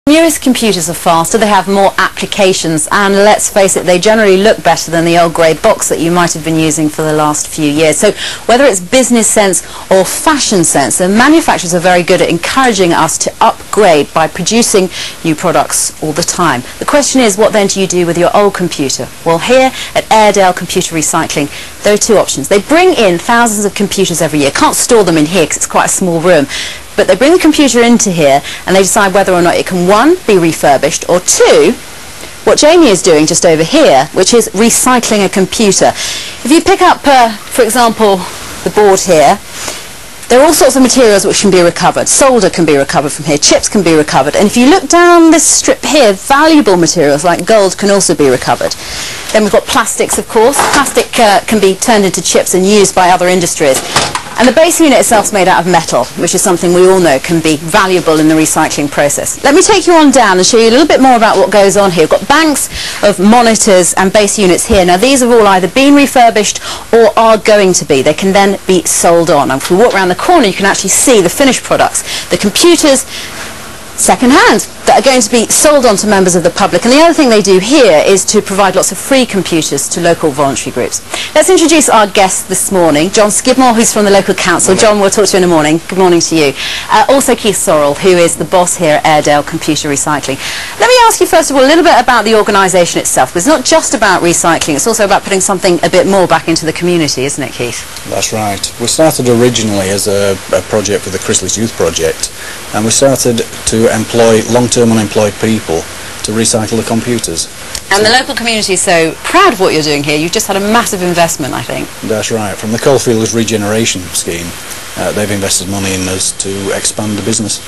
Newest computers are faster, they have more applications, and let's face it, they generally look better than the old grey box that you might have been using for the last few years. So whether it's business sense or fashion sense, the manufacturers are very good at encouraging us to upgrade by producing new products all the time. The question is, what then do you do with your old computer? Well, here at Airedale Computer Recycling, there are two options. They bring in thousands of computers every year. Can't store them in here because it's quite a small room. But they bring the computer into here and they decide whether or not it can, one, be refurbished, or two, what Jamie is doing just over here, which is recycling a computer. If you pick up, for example, the board here, there are all sorts of materials which can be recovered. Solder can be recovered from here, chips can be recovered, and if you look down this strip here, valuable materials like gold can also be recovered. Then we've got plastics, of course. Plastic can be turned into chips and used by other industries. And the base unit itself is made out of metal, which is something we all know can be valuable in the recycling process. Let me take you on down and show you a little bit more about what goes on here. We've got banks of monitors and base units here. Now these have all either been refurbished or are going to be. They can then be sold on. And if we walk around the corner, you can actually see the finished products. The computers, second-hand, that are going to be sold on to members of the public. And the other thing they do here is to provide lots of free computers to local voluntary groups. Let's introduce our guest this morning, John Skidmore, who's from the local council. John, we'll talk to you in the morning. Good morning to you. Also Keith Sorrell, who is the boss here at Airedale Computer Recycling. Let me ask you first of all a little bit about the organisation itself, because it's not just about recycling, it's also about putting something a bit more back into the community, isn't it, Keith? That's right. We started originally as a project for the Chrysalis Youth Project, and we started to employ long-term unemployed people to recycle the computers. And the local community is so proud of what you're doing here. You've just had a massive investment, I think. That's right. From the Coalfields Regeneration Scheme, they've invested money in us to expand the business.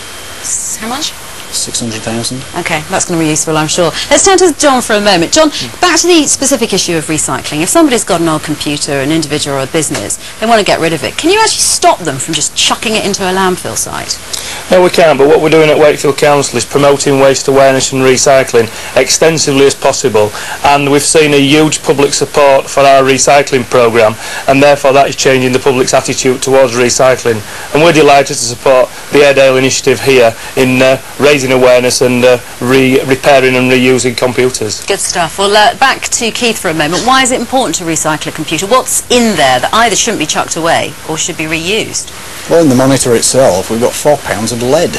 How much? 600,000. Okay, that's going to be useful, I'm sure. Let's turn to John for a moment. John, back to the specific issue of recycling. If somebody's got an old computer, an individual or a business, they want to get rid of it, can you actually stop them from just chucking it into a landfill site? No, we can't, but what we're doing at Wakefield Council is promoting waste awareness and recycling extensively as possible, and we've seen a huge public support for our recycling programme, and therefore that is changing the public's attitude towards recycling. And we're delighted to support the Airedale initiative here in raising awareness and repairing and reusing computers. Good stuff. Well, back to Keith for a moment. Why is it important to recycle a computer? What's in there that either shouldn't be chucked away or should be reused? Well, in the monitor itself, we've got 4 pounds of lead.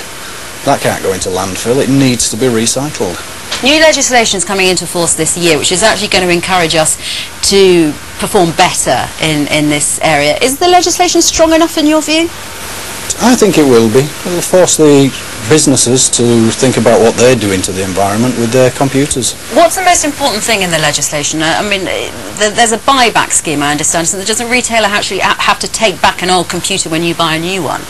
That can't go into landfill. It needs to be recycled. New legislation is coming into force this year, which is actually going to encourage us to perform better in this area. Is the legislation strong enough in your view? I think it will be. It will force the businesses to think about what they're doing to the environment with their computers. What's the most important thing in the legislation? I mean, there's a buyback scheme, I understand, so does a retailer actually have to take back an old computer when you buy a new one?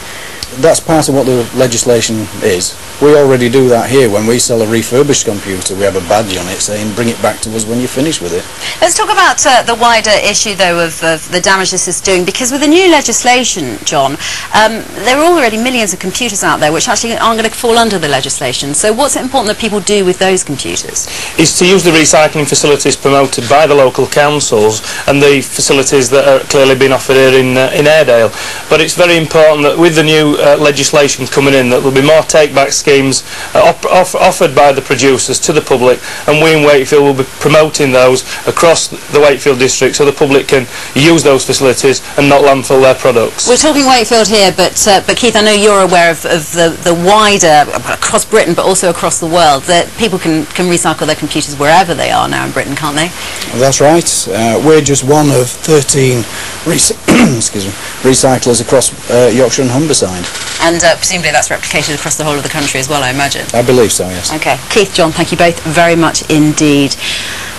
That's part of what the legislation is. We already do that here. When we sell a refurbished computer, we have a badge on it saying bring it back to us when you're finished with it. Let's talk about the wider issue though of the damage this is doing, because with the new legislation, John, there are already millions of computers out there which actually aren't going to fall under the legislation. So what's it important that people do with those computers? Is to use the recycling facilities promoted by the local councils and the facilities that are clearly being offered here in Airedale. But it's very important that with the new legislation coming in, that there'll be more take-back schemes offered by the producers to the public, and we in Wakefield will be promoting those across the Wakefield district so the public can use those facilities and not landfill their products. We're talking Wakefield here, but Keith, I know you're aware of the wider, across Britain but also across the world, that people can recycle their computers wherever they are now in Britain, can't they? That's right. We're just one of 13 recyclers across Yorkshire and Humberside. And presumably that's replicated across the whole of the country as well, I imagine. I believe so, yes. Okay. Keith, John, thank you both very much indeed.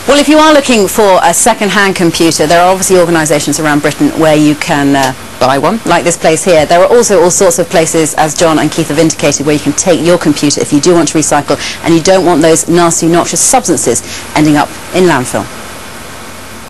Well, if you are looking for a second-hand computer, there are obviously organisations around Britain where you can buy one, like this place here. There are also all sorts of places, as John and Keith have indicated, where you can take your computer if you do want to recycle and you don't want those nasty, noxious substances ending up in landfill.